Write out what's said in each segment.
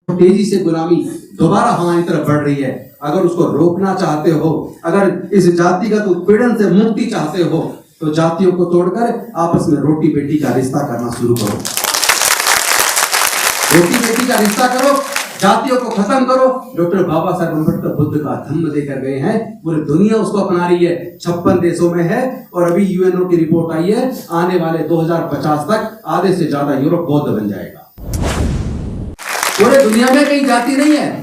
तेजी से गुलामी दोबारा हमारी तरफ बढ़ रही है। अगर उसको रोकना चाहते हो, अगर इस जातिगत उत्पीड़न से मुक्ति चाहते हो, तो जातियों को तोड़कर आपस में रोटी बेटी का रिश्ता करना शुरू करो। रोटी बेटी का रिश्ता करो, जातियों को खत्म करो। डॉक्टर बाबा साहेब अम्बेडकर बुद्ध का धम्म देकर गए हैं, पूरी दुनिया उसको अपना रही है, 56 देशों में है। और अभी यूएनओ की रिपोर्ट आई है, आने वाले 2050 तक आधे से ज्यादा यूरोप बौद्ध बन जाएगा। पूरे दुनिया में कहीं जाति नहीं है,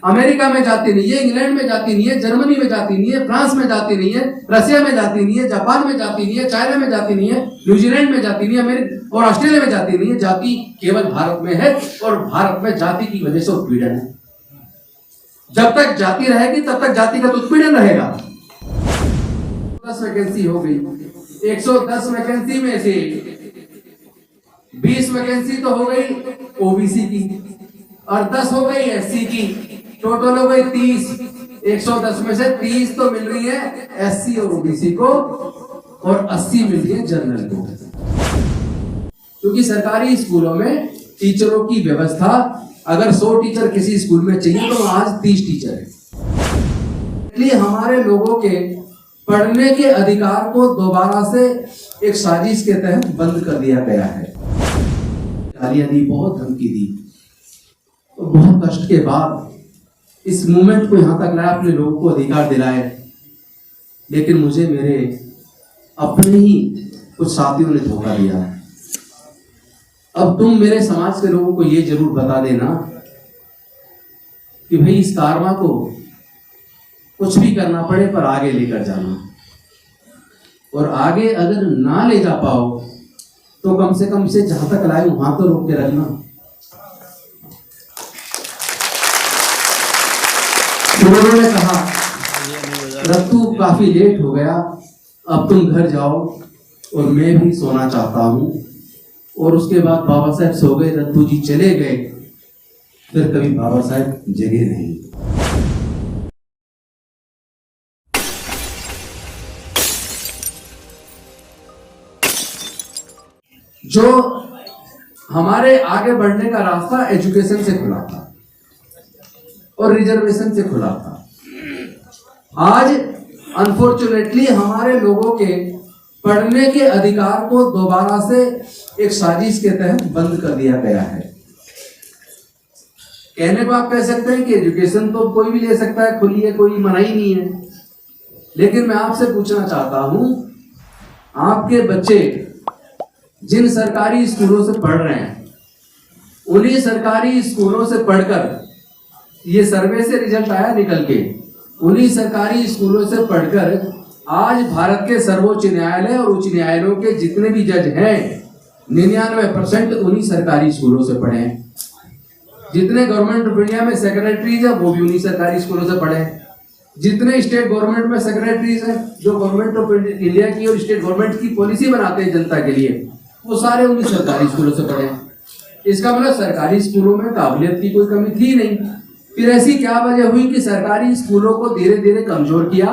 अमेरिका में जाति नहीं है, इंग्लैंड में जाति नहीं है, जर्मनी में जाति नहीं है, फ्रांस में जाति नहीं है, रशिया में जाति नहीं है, जापान में जाति नहीं है, चाइना में जाति नहीं है, न्यूजीलैंड में जाति नहीं है, अमेरिका और ऑस्ट्रेलिया में जाति नहीं है। जाति केवल भारत में है, और भारत में जाति की वजह से उत्पीड़न है। जब तक जाति रहेगी तब तक जाति का उत्पीड़न रहेगा। 10 वैकेंसी हो गई, 110 वैकेंसी में से 20 वैकेंसी तो हो गई ओबीसी की और 10 हो गई एससी की, टोटल हो गई 30। 110 में से 30 तो मिल रही है एससी और ओबीसी को, और 80 मिल रही है जनरल को। क्योंकि सरकारी स्कूलों में टीचरों की व्यवस्था, अगर 100 टीचर किसी स्कूल में चाहिए तो आज 30 टीचर है। इसलिए हमारे लोगों के पढ़ने के अधिकार को दोबारा से एक साजिश के तहत बंद कर दिया गया है। गालियां दी, बहुत धमकी दी, तो बहुत कष्ट के बाद इस मूवमेंट को यहां तक लाया, अपने लोगों को अधिकार दिलाए। लेकिन मुझे मेरे अपने ही कुछ साथियों ने धोखा दिया। अब तुम मेरे समाज के लोगों को ये जरूर बता देना कि भाई इस कारवां को कुछ भी करना पड़े पर आगे लेकर जाना, और आगे अगर ना ले जा पाओ तो कम से जहां तक लाए वहां तो रोक के रखना। उन्होंने कहा रत्तू काफी लेट हो गया, अब तुम घर जाओ और मैं भी सोना चाहता हूं। और उसके बाद बाबा साहब सो गए, रत्तू जी चले गए, फिर कभी बाबा साहब जगे नहीं। जो हमारे आगे बढ़ने का रास्ता एजुकेशन से खुला था और रिजर्वेशन से खुला था, आज अनफॉर्चुनेटली हमारे लोगों के पढ़ने के अधिकार को दोबारा से एक साजिश के तहत बंद कर दिया गया है। कहने को आप कह सकते हैं कि एजुकेशन तो कोई भी ले सकता है, खुली है, कोई मनाही नहीं है। लेकिन मैं आपसे पूछना चाहता हूं, आपके बच्चे जिन सरकारी स्कूलों से पढ़ रहे हैं, उन्हीं सरकारी स्कूलों से पढ़कर, ये सर्वे से रिजल्ट आया निकल के, उन्हीं सरकारी स्कूलों से पढ़कर आज भारत के सर्वोच्च न्यायालय और उच्च न्यायालयों के जितने भी जज हैं 99% उन्हीं सरकारी स्कूलों से पढ़े हैं। जितने गवर्नमेंट ऑफ इंडिया में सेक्रेटरीज है वो भी उन्हीं सरकारी स्कूलों से पढ़े हैं। जितने स्टेट गवर्नमेंट में सेक्रेटरीज हैं जो गवर्नमेंट ऑफ इंडिया की और स्टेट गवर्नमेंट की पॉलिसी बनाते हैं जनता के लिए, वो सारे उन्हीं सरकारी स्कूलों से पढ़े हैं। इसका मतलब सरकारी स्कूलों में काबिलियत की कोई कमी थी नहीं। फिर ऐसी क्या वजह हुई कि सरकारी स्कूलों को धीरे धीरे कमजोर किया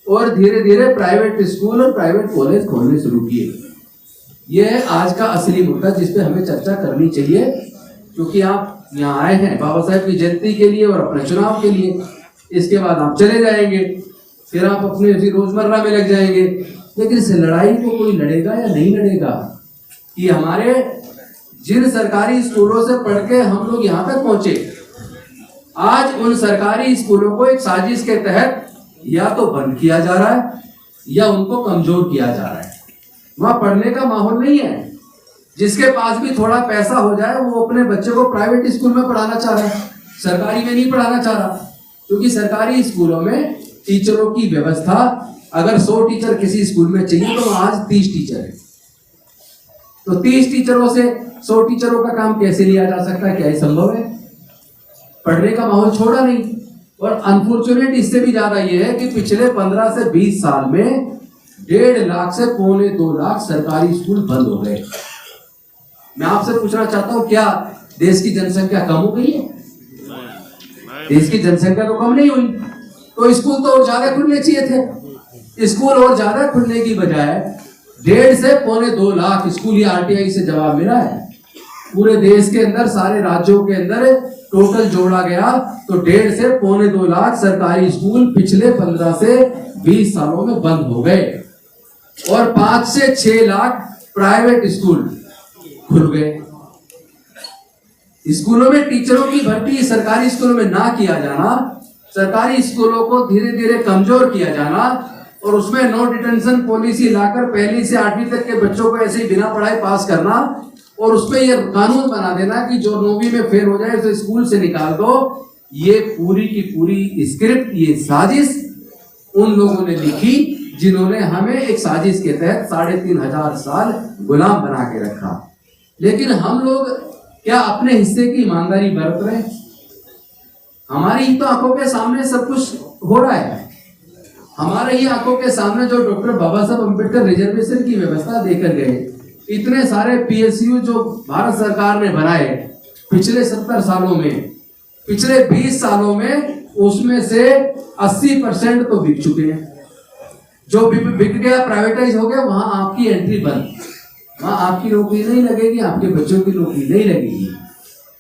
और धीरे धीरे प्राइवेट स्कूल और प्राइवेट कॉलेज खोलने शुरू किए। यह है आज का असली मुद्दा जिस पे हमें चर्चा करनी चाहिए, क्योंकि आप यहाँ आए हैं बाबा साहब की जयंती के लिए और अपने चुनाव के लिए। इसके बाद आप चले जाएंगे, फिर आप अपने रोजमर्रा में लग जाएंगे। लेकिन इस लड़ाई को कोई लड़ेगा या नहीं लड़ेगा कि हमारे जिन सरकारी स्कूलों से पढ़ के हम लोग यहाँ तक पहुंचे, आज उन सरकारी स्कूलों को एक साजिश के तहत या तो बंद किया जा रहा है या उनको कमजोर किया जा रहा है। वहां पढ़ने का माहौल नहीं है। जिसके पास भी थोड़ा पैसा हो जाए वो अपने बच्चे को प्राइवेट स्कूल में पढ़ाना चाह रहा है, सरकारी में नहीं पढ़ाना चाह रहा। क्योंकि सरकारी स्कूलों में टीचरों की व्यवस्था, अगर 100 टीचर किसी स्कूल में चाहिए तो आज 30 टीचर है। तो 30 टीचरों से 100 टीचरों का काम कैसे लिया जा सकता है? क्या ये संभव है? पढ़ने का माहौल छोड़ा नहीं। और अनफॉर्चुनेट इससे भी ज्यादा ये है कि पिछले 15 से 20 साल में 1.5 लाख से 1.25 लाख सरकारी स्कूल बंद हो गए। मैं आपसे पूछना चाहता हूं, क्या देश की जनसंख्या कम हो गई है? देश की जनसंख्या तो कम नहीं हुई। तो स्कूल तो और ज्यादा खुलने चाहिए थे। स्कूल और ज्यादा खुलने की बजाय 1.5 से 1.25 लाख स्कूल, या आरटीआई से जवाब मिला है, पूरे देश के अंदर, सारे राज्यों के अंदर टोटल जोड़ा गया तो 1.5 से 1.25 लाख सरकारी स्कूल पिछले 15 से 20 सालों में बंद हो गए और 5 से 6 लाख प्राइवेट स्कूल खुल गए। स्कूलों में टीचरों की भर्ती सरकारी स्कूलों में ना किया जाना, सरकारी स्कूलों को धीरे धीरे कमजोर किया जाना और उसमें नो डिटेंशन पॉलिसी लाकर 1ली से 8वीं तक के बच्चों को ऐसे ही बिना पढ़ाई पास करना और उसमें यह कानून बना देना कि जो 9वीं में फेल हो जाए उसे स्कूल से निकाल दो। ये पूरी की पूरी स्क्रिप्ट, ये साजिश उन लोगों ने लिखी जिन्होंने हमें एक साजिश के तहत 3500 साल गुलाम बना के रखा। लेकिन हम लोग क्या अपने हिस्से की ईमानदारी बरत रहे हैं? हमारी ही तो आंखों के सामने सब कुछ हो रहा है। हमारे ही आंखों के सामने जो डॉक्टर बाबा साहब अम्बेडकर रिजर्वेशन की व्यवस्था देकर गए, इतने सारे पीएसयू जो भारत सरकार ने बनाए पिछले 70 सालों में, पिछले 20 सालों में उसमें से 80% तो बिक चुके हैं। जो बिक गया, प्राइवेटाइज हो गया, वहां आपकी एंट्री बंद, वहां आपकी नौकरी नहीं लगेगी, आपके बच्चों की नौकरी नहीं लगेगी।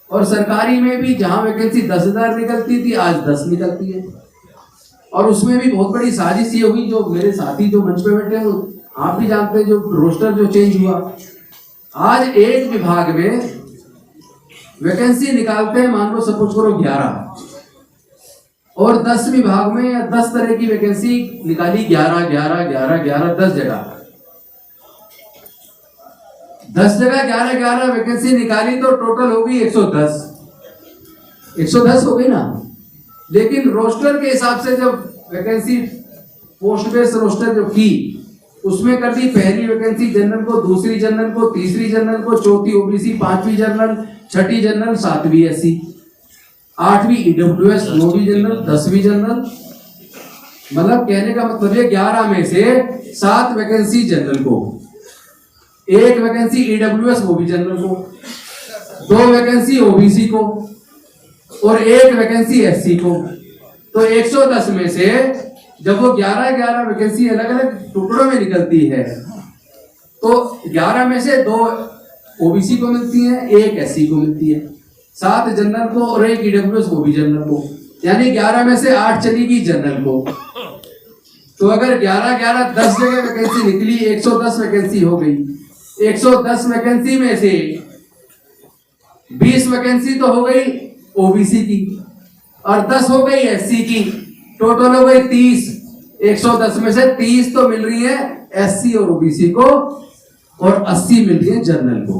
और सरकारी में भी जहां वैकेंसी 10,000 निकलती थी आज 10 निकलती है। और उसमें भी बहुत बड़ी साजिश ये हुई, जो मेरे साथी जो मंच पे बैठे हैं आप भी जानते हैं, जो रोस्टर जो चेंज हुआ, आज एक विभाग में वैकेंसी निकालते हैं मान लो सपोज करो 11 और 10 विभाग में या 10 तरह की वैकेंसी निकाली 11 11 11 11 10 जगह 11 11 वैकेंसी निकाली तो टोटल हो गई 110 हो गई ना। लेकिन रोस्टर के हिसाब से जब वैकेंसी पोस्ट बेस्ड रोस्टर जो की उसमें कर दी, पहली वैकेंसी जनरल को, दूसरी जनरल को, तीसरी जनरल को, चौथी ओबीसी, 5वीं जनरल, 6ठी जनरल, 7वीं एससी, 8वीं ईडब्ल्यूएस, 9वीं जनरल, 10वीं जनरल। मतलब कहने का मतलब ये 11 में से 7 वैकेंसी जनरल को, 1 वैकेंसी ईडब्ल्यूएस वो भी जनरल को, 2 वैकेंसी ओबीसी को और 1 वैकेंसी एससी को। तो 110 में से जब वो 11 वैकेंसी अलग अलग टुकड़ों में निकलती है तो 11 में से 2 ओबीसी को मिलती है, 1 एससी को मिलती है, 7 जनरल को और 1 ईडब्ल्यूएस वो भी जनरल को, यानी 11 में से 8 चलेगी जनरल को। तो अगर 11 10 जगह वैकेंसी निकली, 110 वैकेंसी हो गई। 110 वैकेंसी में से 20 वैकेंसी तो हो गई ओबीसी की और 10 हो गई एससी की, टोटल हो गई 30। 110 में से 30 तो मिल रही है एससी और ओबीसी को और 80 मिल रही है जनरल को।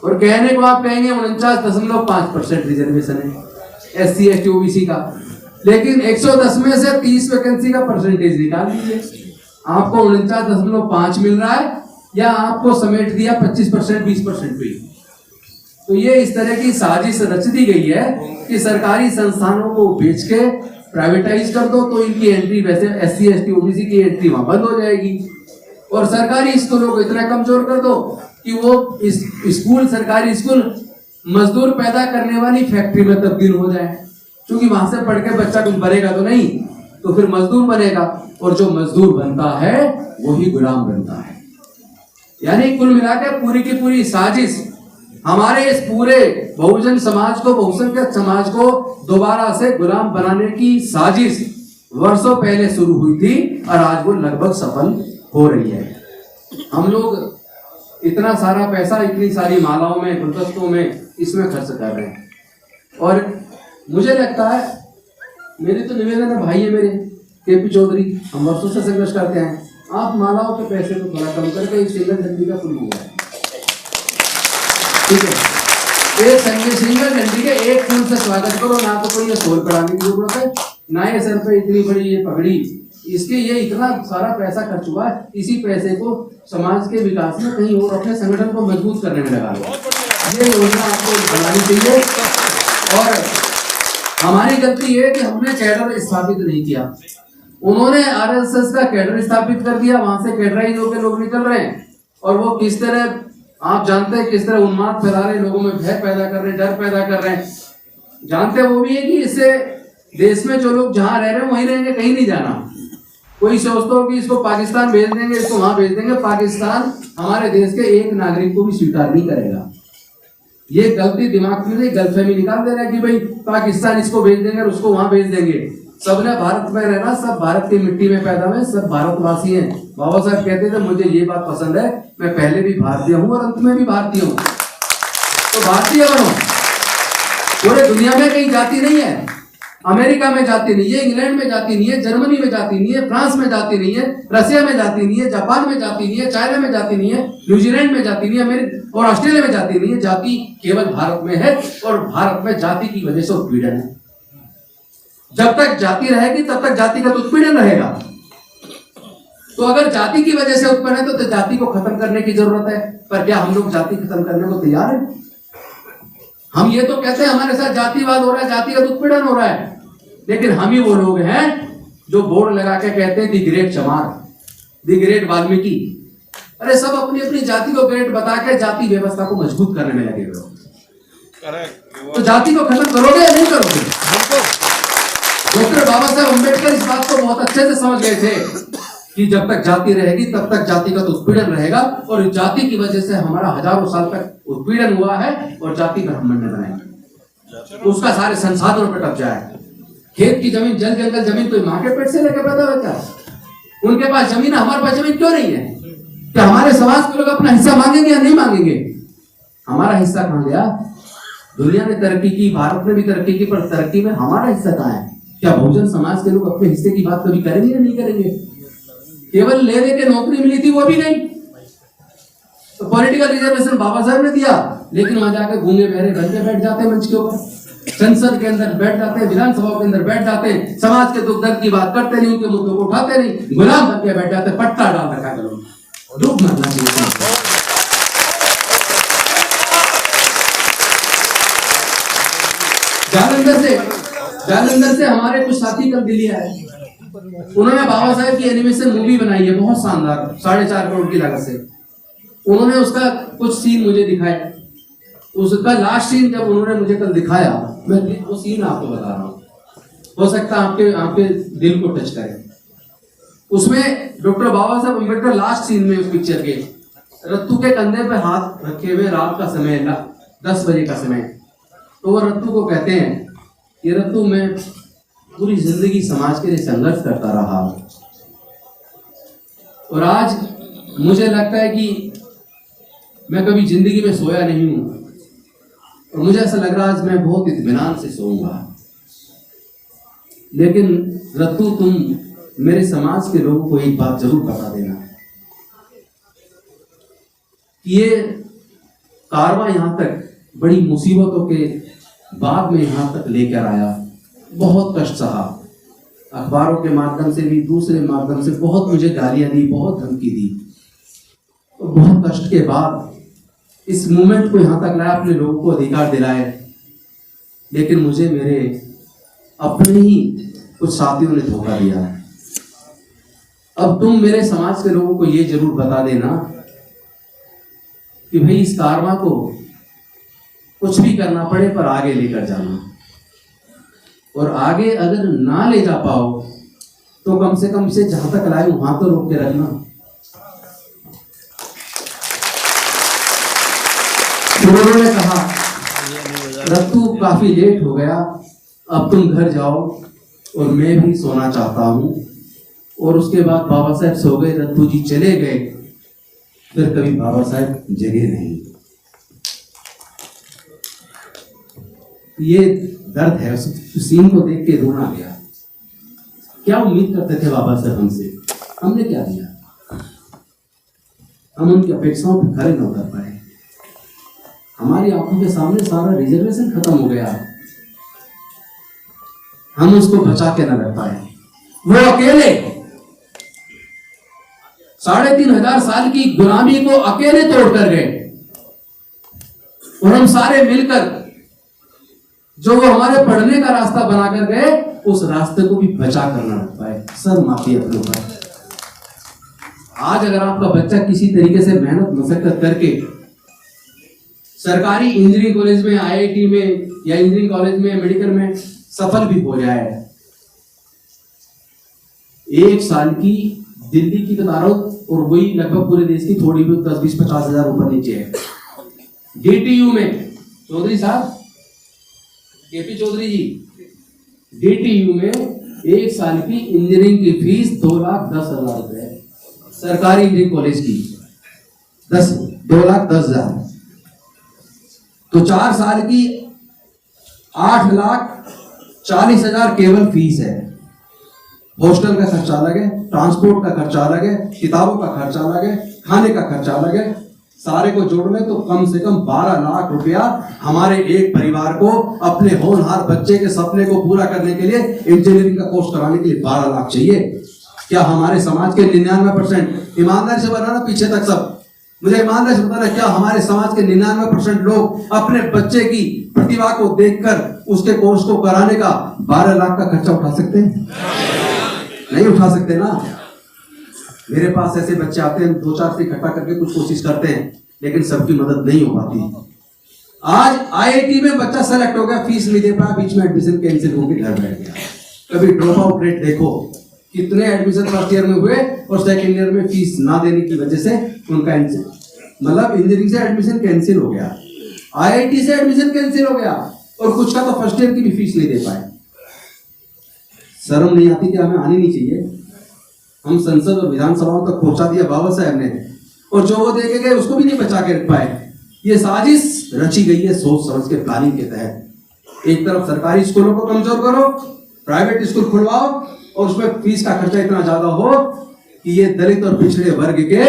और कहने को आप कहेंगे 49.5% रिजर्वेशन है एससी एसटी ओबीसी का, लेकिन 110 में से 30 वैकेंसी का परसेंटेज निकाल लीजिए, आपको 49.5 मिल रहा है या आपको समेट दिया 25% 20% पे। तो ये इस तरह की साजिश रच दी गई है कि सरकारी संस्थानों को बेच के प्राइवेटाइज कर दो तो इनकी एंट्री, वैसे एससी एसटी ओबीसी की एंट्री वहां बंद हो जाएगी, और सरकारी स्कूलों को इतना कमजोर कर दो कि वो स्कूल, सरकारी स्कूल मजदूर पैदा करने वाली फैक्ट्री में तब्दील हो जाए, क्योंकि वहां से पढ़ के बच्चा कुछ बनेगा तो नहीं, तो फिर मजदूर बनेगा और जो मजदूर बनता है वही गुलाम बनता है। यानी कुल मिलाकर पूरी की पूरी साजिश हमारे इस पूरे बहुजन समाज को, बहुसंख्यक समाज को दोबारा से गुलाम बनाने की साजिश वर्षों पहले शुरू हुई थी और आज वो लगभग सफल हो रही है। हम लोग इतना सारा पैसा, इतनी सारी मालाओं में, गुलदस्तों में इसमें खर्च कर रहे हैं और मुझे लगता है, मेरी तो निवेदन है, भाई है मेरे केपी चौधरी, हम वर्षों से संघर्ष करते हैं, आप मालाओं के पैसे को थोड़ा कम करके एक सिंगल झंडी का फूल हुआ है, ठीक है, एक सिंगल झंडी के एक फूल से स्वागत करो, ना तो कोई ये सोल पढ़ाने की जरूरत है, ना ये सर पे इतनी बड़ी ये पगड़ी, इसके ये इतना सारा पैसा खर्च हुआ है, इसी पैसे को समाज के विकास में कहीं और अपने संगठन को मजबूत करने में लगा लो। ये योजना आपको बनानी चाहिए। और हमारी गलती है कि हमने कैडर स्थापित नहीं किया, उन्होंने आरएसएस का कैडर स्थापित कर दिया, वहां से कैडराइज होकर लोग निकल रहे हैं और वो किस तरह, आप जानते हैं किस तरह उन्माद फैला रहे, लोगों में भय पैदा कर रहे हैं, डर पैदा कर रहे हैं। जानते हैं वो भी है कि इससे देश में जो लोग जहां रह रहे हैं वहीं रहेंगे, कहीं नहीं जाना। कोई सोचता हो कि इसको पाकिस्तान भेज देंगे, इसको वहां भेज देंगे, पाकिस्तान हमारे देश के एक नागरिक को भी स्वीकार नहीं करेगा। ये गलती दिमाग में गलतफहमी निकाल दे रहा है कि भाई पाकिस्तान इसको भेज देंगे और उसको वहां भेज देंगे। सबने भारत में रहना, सब भारत की मिट्टी में पैदा हुए, सब भारतवासी हैं। बाबा साहब कहते थे मुझे ये बात पसंद है, मैं पहले भी भारतीय हूँ और अंत में भी भारतीय हूँ। तो भारतीय बनो। पूरे दुनिया में कहीं जाति नहीं है, अमेरिका में जाति नहीं है, इंग्लैंड में जाति नहीं है, जर्मनी में जाति नहीं है, फ्रांस में जाति नहीं है, रशिया में जाति नहीं है, जापान में जाति नहीं है, चाइना में जाति नहीं है, न्यूजीलैंड में जाति नहीं है, अमेरिका और ऑस्ट्रेलिया में जाति नहीं है। जाति केवल भारत में है और भारत में जाति की वजह से उत्पीड़न है। जब तक जाति रहेगी तब तक जाति का तो उत्पीड़न रहेगा। तो अगर जाति की वजह से उत्पन्न है तो जाति को खत्म करने की जरूरत है। पर क्या हम लोग जाति खत्म करने को तैयार हैं? हम ये तो कहते हैं हमारे साथ जातिवाद हो रहा है, जातिगत उत्पीड़न हो रहा है, लेकिन हम ही वो लोग हैं जो बोर्ड लगा के कहते हैं दी ग्रेट चमार, दी ग्रेट वाल्मीकि। अरे सब अपनी अपनी जाति को ग्रेट बता के जाति व्यवस्था को मजबूत करने में लगे हुए। तो जाति को खत्म करोगे या नहीं करोगे? डॉक्टर बाबा साहब अम्बेडकर इस बात को बहुत अच्छे से समझ गए थे कि जब तक जाति रहेगी तब तक जाति का तो उत्पीड़न रहेगा, और जाति की वजह से हमारा हजारों साल तक उत्पीड़न हुआ है और जाति ब्राह्मण ने बनाई। उसका सारे संसाधनों पर कब्जा है। खेत की जमीन, जल जंगल जमीन कोई माँ के पेट से लेकर पैदा होता है? उनके पास जमीन है, हमारे पास जमीन क्यों नहीं है? क्या हमारे समाज के लोग अपना हिस्सा मांगेंगे या नहीं मांगेंगे? हमारा हिस्सा कहां गया? दुनिया ने तरक्की की, भारत ने भी तरक्की की, पर तरक्की में हमारा हिस्सा कहां है? क्या बहुजन समाज के लोग अपने हिस्से की बात कभी करेंगे या नहीं करेंगे? केवल ले दे के नौकरी मिली थी, वो भी नहीं। तो पॉलिटिकल रिजर्वेशन बाबा साहब ने दिया, लेकिन वहां जाकर गूंगे बहरे बन के बैठ जाते हैं मंच के ऊपर, संसद के अंदर बैठ जाते हैं, विधानसभा के अंदर बैठ जाते हैं, समाज के दुख दर्द की बात करते नहीं, उनके मुद्दों को उठाते नहीं, गुलाम बन के बैठ जाते हैं, पट्टा डाल रखा है लोग। दुख मरना चाहिए। जालंधर से हमारे कुछ साथी कल दिल्ली आए, उन्होंने बाबा साहब की एनिमेशन मूवी बनाई है, बहुत शानदार, 4.5 करोड़ की लागत से। उन्होंने उसका कुछ सीन मुझे दिखाया। उसका लास्ट सीन जब उन्होंने मुझे कल दिखाया, मैं वो सीन आपको बता रहा हूँ, हो सकता है आपके दिल को टच करे। उसमें डॉक्टर बाबा साहब अम्बेडकर लास्ट सीन में उस पिक्चर के रत्तू के कंधे पे हाथ रखे हुए, रात का समय, 10 बजे का समय, तो वो रत्तू को कहते हैं कि रत्तू, मैं पूरी जिंदगी समाज के लिए संघर्ष करता रहा और आज मुझे लगता है कि मैं कभी जिंदगी में सोया नहीं हूं और मुझे ऐसा लग रहा है आज मैं बहुत इत्मीनान से सोऊंगा। लेकिन रत्तू, तुम मेरे समाज के लोगों को एक बात जरूर बता देना कि ये कारवां यहां तक बड़ी मुसीबतों के बाद में यहां तक लेकर आया, बहुत कष्ट सहा, अखबारों के माध्यम से भी, दूसरे माध्यम से बहुत मुझे गालियां दी, बहुत धमकी दी, तो बहुत कष्ट के बाद इस मूवमेंट को यहां तक लाया, अपने लोगों को अधिकार दिलाए। लेकिन मुझे मेरे अपने ही कुछ साथियों ने धोखा दिया। अब तुम मेरे समाज के लोगों को ये जरूर बता देना कि भाई इस कारवां को कुछ भी करना पड़े पर आगे लेकर जाना, और आगे अगर ना ले जा पाओ तो कम से कम से जहां तक लाए वहां तो रोक के रखना। उन्होंने कहा, रत्तू काफी लेट हो गया, अब तुम घर जाओ और मैं भी सोना चाहता हूं। और उसके बाद बाबा साहब सो गए, रत्तू जी चले गए, फिर कभी बाबा साहब जगे नहीं। ये दर्द है, उस सीन को देख के रोना गया। क्या उम्मीद करते थे बाबा साहब हमसे? हमने क्या दिया? हम उनकी अपेक्षाओं पर खरे न उतर पाए। हमारी आंखों के सामने सारा रिजर्वेशन खत्म हो गया, हम उसको बचा के न रख पाए। वो अकेले 3,500 साल की गुलामी को अकेले तोड़ कर गए, और हम सारे मिलकर जो वो हमारे पढ़ने का रास्ता बनाकर गए, उस रास्ते को भी बचा कर न रख पाए। सब माफी अपने ऊपर। आज अगर आपका बच्चा किसी तरीके से मेहनत मशक्कत करके सरकारी इंजीनियरिंग कॉलेज में, IIT में या इंजीनियरिंग कॉलेज में, मेडिकल में सफल भी हो जाए, 1 साल की दिल्ली की बता रहा हूं, और वही लगभग पूरे देश की, थोड़ी भी 10-20-50 हजार ऊपर नीचे है। DTU में चौधरी साहब, केपी चौधरी जी, DTU में एक साल की इंजीनियरिंग की फीस 2,10,000 रुपए, सरकारी इंजीनियरिंग कॉलेज की 2,10,000, तो 4 साल की 8,40,000 केवल फीस है। हॉस्टल का खर्चा अलग है, ट्रांसपोर्ट का खर्चा अलग है, किताबों का खर्चा अलग है, खाने का खर्चा अलग है। सारे को जोड़ में तो कम से कम 12 लाख रुपया हमारे एक परिवार को अपने होनहार बच्चे के सपने को पूरा करने के लिए, इंजीनियरिंग का कोर्स कराने के लिए 12 लाख चाहिए। क्या हमारे समाज के 99%, ईमानदारी से बताना पीछे तक सब, मुझे ईमानदारी से बताना, क्या हमारे समाज के 99% लोग अपने बच्चे की प्रतिभा को देखकर उसके कोर्स को कराने का 12 लाख का खर्चा उठा सकते हैं? नहीं उठा सकते ना। मेरे पास ऐसे बच्चे आते हैं, 2-4 से इकट्ठा करके कुछ कोशिश करते हैं, लेकिन सबकी मदद नहीं हो पाती। आज IIT में बच्चा सेलेक्ट हो गया, फीस नहीं दे पाया, बीच में एडमिशन कैंसिल होकर घर बैठ गया। कभी ड्रॉप आउट रेट देखो, कितने एडमिशन फर्स्ट ईयर में हुए और सेकंड ईयर में फीस ना देने की वजह से उनका मतलब इंजीनियरिंग से एडमिशन कैंसिल हो गया, IIT से एडमिशन कैंसिल हो गया, और कुछ का तो फर्स्ट ईयर की भी फीस नहीं दे पाए। शर्म नहीं आती कि हमें आनी नहीं चाहिए? हम संसद और विधानसभाओं तक पहुंचा दिया बाबा साहब ने, और जो वो देके गए उसको भी नहीं बचा के रख पाए। ये साजिश रची गई है सोच समझ के, प्लानिंग के तहत। एक तरफ सरकारी स्कूलों को कमजोर करो, प्राइवेट स्कूल खुलवाओ, और उसमें फीस का खर्चा इतना ज्यादा हो कि ये दलित और पिछड़े वर्ग के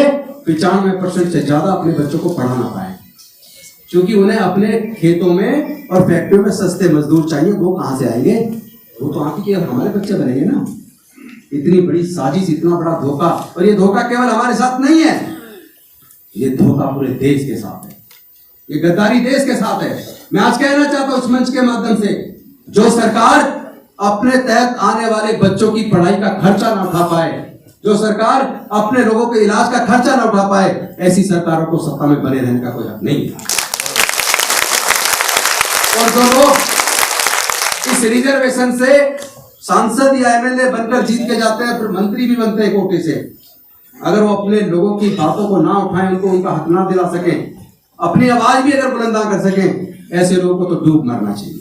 95% से ज्यादा अपने बच्चों को पढ़ा ना पाए, क्योंकि उन्हें अपने खेतों में और फैक्ट्रियों में सस्ते मजदूर चाहिए। वो कहां से आएंगे? वो तो आप ही के हमारे बच्चे बनेंगे ना। इतनी बड़ी साजिश, इतना बड़ा धोखा, और ये धोखा केवल हमारे साथ नहीं है, ये धोखा पूरे देश के साथ है, ये गद्दारी देश के साथ है। मैं आज कहना चाहता हूं इस मंच के माध्यम से, जो सरकार अपने तहत आने वाले बच्चों की पढ़ाई का खर्चा ना उठा पाए, जो सरकार अपने लोगों के इलाज का खर्चा ना उठा पाए, ऐसी सरकारों को सत्ता में बने रहने का कोई हक नहीं है। और जो लोग इस रिजर्वेशन से सांसद या MLA बनकर जीत के जाते हैं, फिर मंत्री भी बनते हैं कोटे से, अगर वो अपने लोगों की बातों को ना उठाएं, उनको उनका हक ना दिला सकें, अपनी आवाज भी अगर बुलंद ना कर सकें, ऐसे लोगों को तो डूब मरना चाहिए।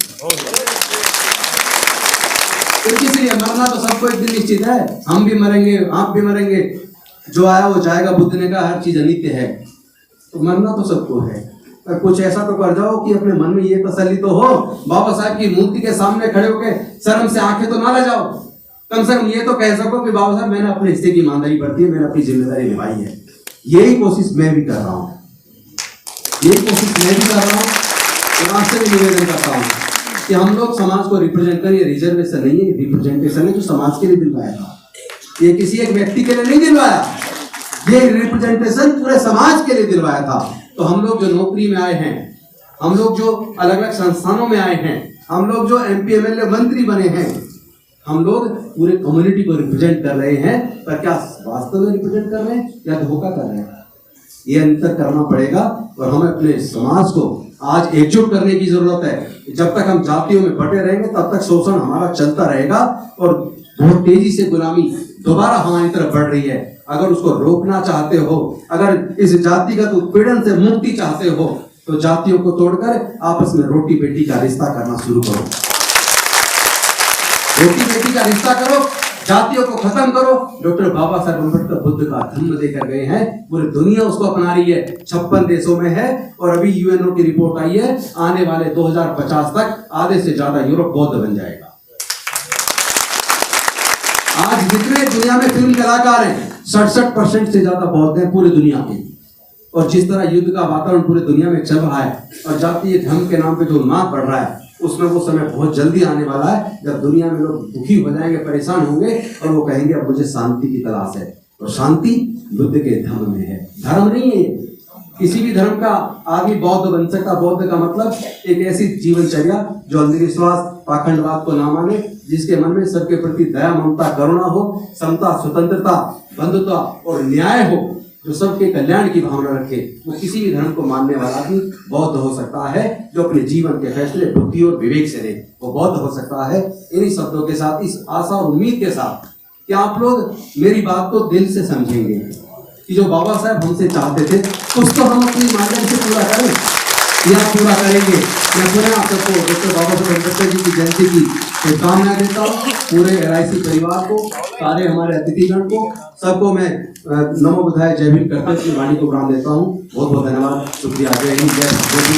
इसलिए मरना तो सबको एक दिन निश्चित है, हम भी मरेंगे, आप भी मरेंगे, जो आया वो जाएगा। बुद्ध ने कहा हर चीज अनित्य है, तो मरना तो सबको है। पर कुछ ऐसा तो कर जाओ कि अपने मन में ये तसल्ली तो हो, बाबा साहब की मूर्ति के सामने खड़े होकर शर्म से आंखें तो ना ले जाओ, कम से कम ये तो कह सको कि बाबा साहब मैंने अपने हिस्से की ईमानदारी बरती है, मैंने अपनी जिम्मेदारी निभाई है। यही कोशिश मैं भी कर रहा हूँ, यही कोशिश मैं भी कर रहा हूँ। और आपसे भी निवेदन करता हूँ कि हम लोग समाज को रिप्रेजेंट करें। रिजर्वेशन नहीं है, रिप्रेजेंटेशन है, जो समाज के लिए दिलवाया था। ये किसी एक व्यक्ति के लिए नहीं दिलवाया, ये रिप्रेजेंटेशन पूरे समाज के लिए दिलवाया था। तो हम लोग जो नौकरी में आए हैं, हम लोग जो अलग अलग संस्थानों में आए हैं, हम लोग जो MP MLA मंत्री बने हैं, हम लोग पूरे कम्युनिटी को रिप्रेजेंट कर रहे हैं। पर क्या वास्तव में रिप्रेजेंट कर रहे हैं या धोखा कर रहे हैं? ये अंतर करना पड़ेगा, और हमें अपने समाज को आज एकजुट करने की जरूरत है। जब तक हम जातियों में बटे रहेंगे, तब तक शोषण हमारा चलता रहेगा, और बहुत तेजी से गुलामी दोबारा हमारी तरफ बढ़ रही है। अगर उसको रोकना चाहते हो, अगर इस जातिगत उत्पीड़न से मुक्ति चाहते हो, तो जातियों को तोड़कर आपस में रोटी बेटी का रिश्ता करना शुरू करो। रोटी बेटी का रिश्ता करो, जातियों को खत्म करो। डॉक्टर बाबा साहब अम्बेडकर बुद्ध का धम्म देकर गए हैं, पूरी दुनिया उसको अपना रही है, 56 देशों में है। और अभी UNO की रिपोर्ट आई है, आने वाले 2050 तक आधे से ज्यादा यूरोप बौद्ध बन जाएगा। आज जितने दुनिया में फिल्म कलाकार हैं, 67% से ज्यादा बौद्ध हैं पूरी दुनिया के। और जिस तरह युद्ध का वातावरण पूरी दुनिया में चल रहा है, और जातीय धर्म के नाम पे जो उन्माद बढ़ रहा है, उसमें वो समय बहुत जल्दी आने वाला है जब दुनिया में लोग दुखी हो जाएंगे, परेशान होंगे, और वो कहेंगे अब मुझे शांति की तलाश है। और शांति बुद्ध के धर्म में है, धर्म नहीं है। किसी भी धर्म का आदमी बौद्ध बन सकता। बौद्ध का मतलब एक ऐसी जीवनचर्या जो अंधविश्वास, पाखंडवाद को ना माने, जिसके मन में सबके प्रति दया, ममता, करुणा हो, समता, स्वतंत्रता, बंधुता और न्याय हो, जो सबके कल्याण की भावना रखे। वो किसी भी धर्म को मानने वाला भी बौद्ध हो सकता है, जो अपने जीवन के फैसले बुद्धि और विवेक से ले, वो बौद्ध हो सकता है। इन्हीं शब्दों के साथ, इस आशा और उम्मीद के साथ कि आप लोग मेरी बात को दिल से समझेंगे कि जो बाबा साहब हमसे चाहते थे, कुछ तो हम अपनी ईमानदारी से पूरा करें। ये आप पूरा करेंगे। मैं पुनः आप सबको डॉक्टर बाबा साहेब अम्बेडकर जी की जयंती की शुभकामनाएं देता हूँ। पूरे LIC परिवार को, सारे हमारे अतिथिगण को, सबको मैं नमो बुद्धाय जय भीम करते अपनी वाणी को विराम देता हूँ। बहुत बहुत धन्यवाद, शुक्रिया, जय हिंद, जय भारत।